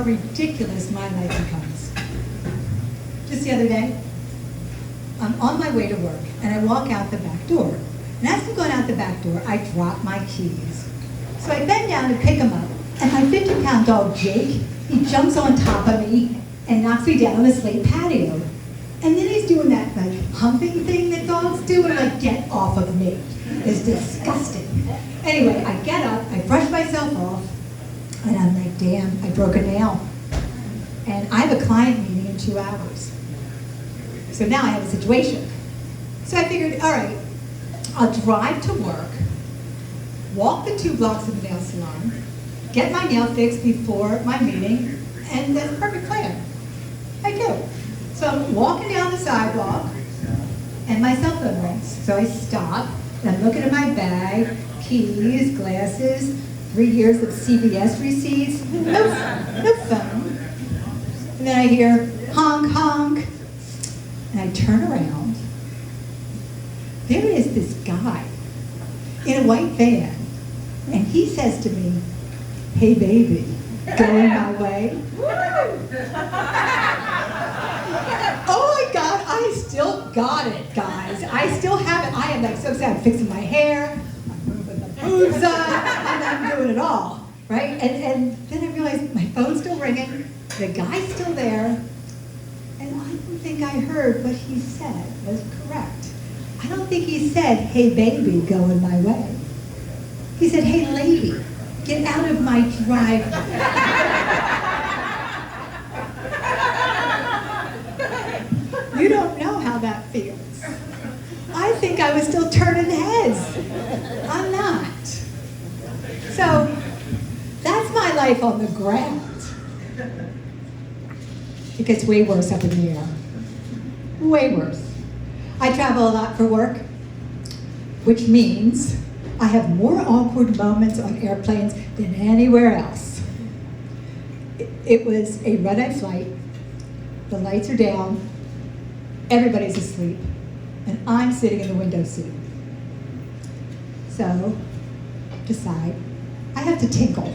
ridiculous my life becomes. Just the other day, I'm on my way to work, and I walk out the back door. And as I'm going out the back door, I drop my keys. So I bend down to pick them up, and my 50-pound dog, Jake, he jumps on top of me and knocks me down on the slate patio. And then he's doing that like humping thing that dogs do, and like, get off of me. It's disgusting. Anyway, I get up, I brush myself off, and I'm like, damn, I broke a nail. And I have a client meeting in 2 hours. So now I have a situation. So I figured, all right, I'll drive to work, walk the 2 blocks of the nail salon, get my nail fixed before my meeting, and that's a perfect plan. I do. So I'm walking down the sidewalk, and my cell phone rings. So I stop, and I'm looking at my bag, keys, glasses, 3 years of CVS receipts, no phone. And then I hear honk, honk, and I turn around. There is this guy in a white van, and he says to me, "Hey baby, going my way?" Oh my God, I still got it, guys. I still have it. I am like so sad. I'm fixing my hair, I'm moving the boobs up, and I'm doing it all, right? And then I realized my phone's still ringing, the guy's still there, and I don't think I heard what he said was correct. I don't think he said, "Hey baby, going my way." He said, "Hey lady, get out of my driveway." You don't know how that feels. I think I was still turning heads. I'm not. So that's my life on the ground. It gets way worse up in the air. Way worse. I travel a lot for work, which means I have more awkward moments on airplanes than anywhere else. It was a red-eye flight. The lights are down. Everybody's asleep. And I'm sitting in the window seat. So, decide, I have to tinkle.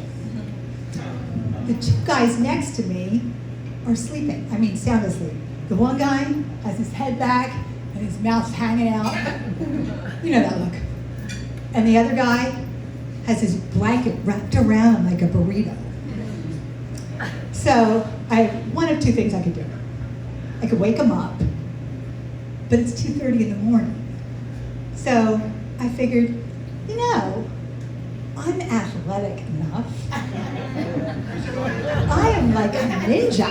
The 2 guys next to me are sleeping. I mean, sound asleep. The one guy has his head back and his mouth's hanging out. You know that look. And the other guy has his blanket wrapped around him like a burrito. So I have 1 of 2 things I could do. I could wake him up, but it's 2:30 in the morning. So I figured, you know, I'm athletic enough. I am like a ninja.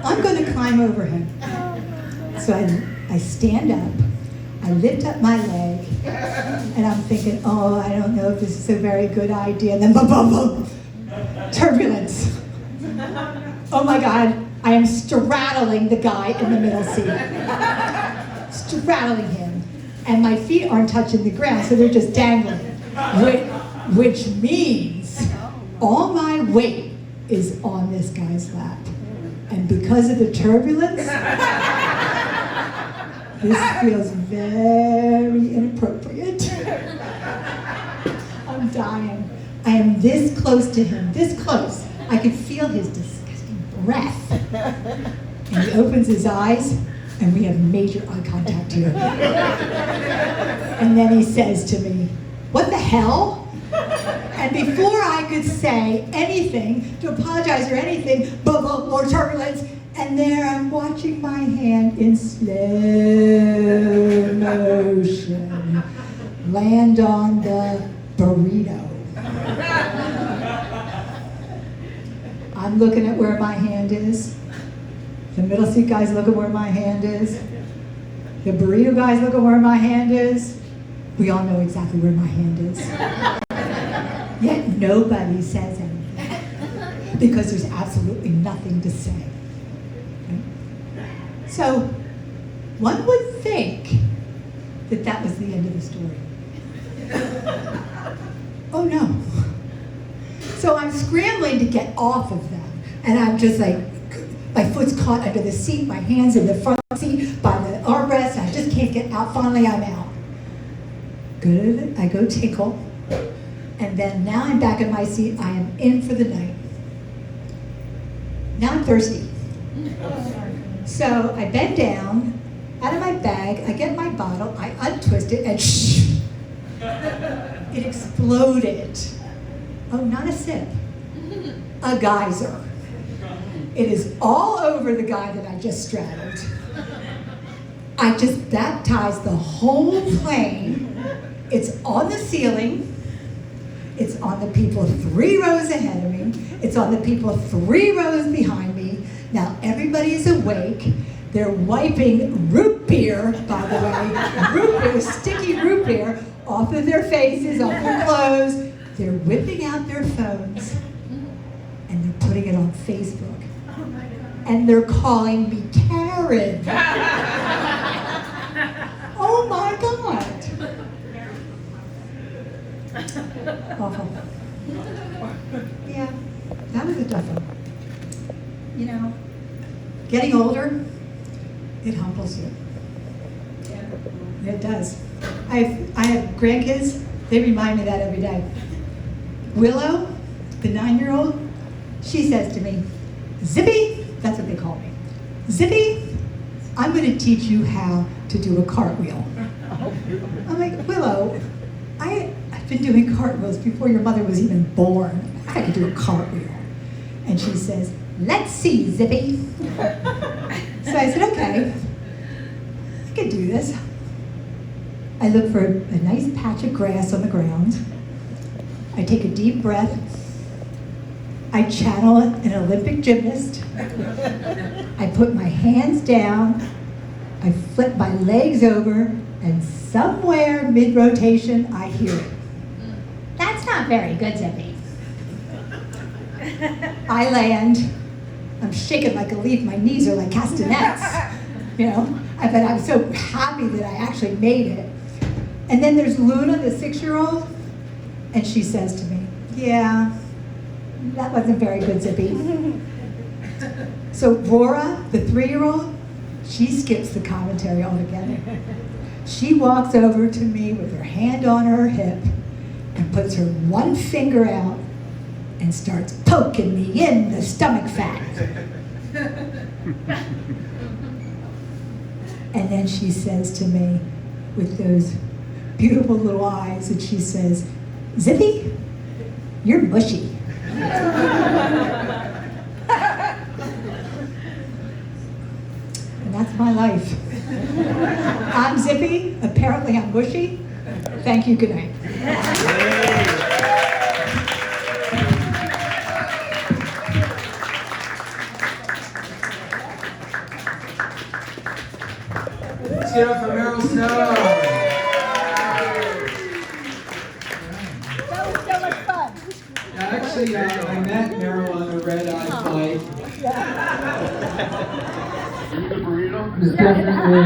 I'm going to climb over him. So I stand up, I lift up my leg, and I'm thinking, oh, I don't know if this is a very good idea. And then boom, boom, boom, turbulence. Oh my God, I am straddling the guy in the middle seat. Straddling him. And my feet aren't touching the ground, so they're just dangling. Which means all my weight is on this guy's lap. And because of the turbulence, this feels very inappropriate. I'm dying. I am this close to him, this close. I can feel his disgusting breath. And he opens his eyes, and we have major eye contact here. And then he says to me, "What the hell?" And before I could say anything, to apologize or anything, boom, boom, more turbulence, and there I'm watching my hand in slow motion land on the burrito. I'm looking at where my hand is. The middle seat guys look at where my hand is. The burrito guys look at where my hand is. We all know exactly where my hand is. Yet nobody says anything because there's absolutely nothing to say. Okay? So one would think that that was the end of the story. Oh no. So I'm scrambling to get off of them, and I'm just like, my foot's caught under the seat, my hands in the front seat by the armrest, and I just can't get out. Finally, I'm out. Good, I go tinkle, and then now I'm back in my seat. I am in for the night. Now I'm thirsty. So I bend down, out of my bag, I get my bottle, I untwist it, and shh, it exploded. Oh, not a sip, a geyser. It is all over the guy that I just straddled. I just baptized the whole plane. It's on the ceiling. It's on the people 3 rows ahead of me. It's on the people 3 rows behind me. Now everybody is awake. They're wiping root beer, by the way, root beer, sticky root beer, off of their faces, off their clothes. They're whipping out their phones, and they're putting it on Facebook. And they're calling me Karen. Oh my God. Awful. Yeah, that was a tough one. You know, getting older, it humbles you. Yeah. It does. I have grandkids, they remind me that every day. Willow, the 9-year-old, she says to me, Zippy, that's what they call me. Zippy, I'm going to teach you how to do a cartwheel. I'm like, Willow, I've been doing cartwheels before your mother was even born. I could do a cartwheel. And she says, let's see, Zippy. So I said, okay, I could do this. I look for a nice patch of grass on the ground. I take a deep breath. I channel an Olympic gymnast. I put my hands down. I flip my legs over, and somewhere mid-rotation, I hear it. That's not very good, Zippy. I land. I'm shaking like a leaf. My knees are like castanets. You know, but I'm so happy that I actually made it. And then there's Luna, the 6-year-old, and she says to me, yeah, that wasn't very good, Zippy. So Rora, the 3-year-old, she skips the commentary altogether. She walks over to me with her hand on her hip and puts her one finger out and starts poking me in the stomach fat. And then she says to me with those beautiful little eyes, and she says, Zippy, you're mushy. And that's my life. I'm Zippy, apparently I'm mushy. Thank you, good night. Let's get up for Meryl Snow. That was so much fun. Actually, I met Meryl on the red-eye flight. Yeah. It was definitely